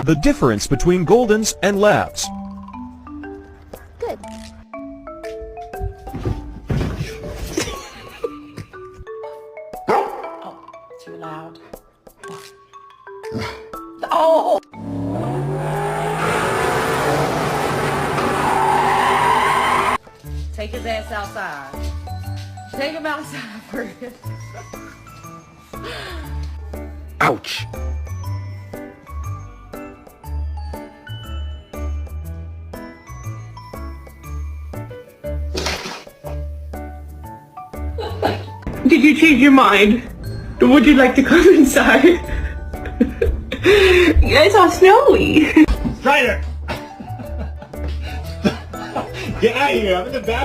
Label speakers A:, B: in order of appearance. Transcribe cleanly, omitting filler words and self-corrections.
A: The difference between Goldens and Labs.
B: Good.
C: Oh, too loud. Oh! Take his ass outside. Take him outside first.
D: Ouch!
E: Did you change your mind? Would you like to come inside? You guys are snowy.
D: Strider! Get out of here, I'm in the bathroom.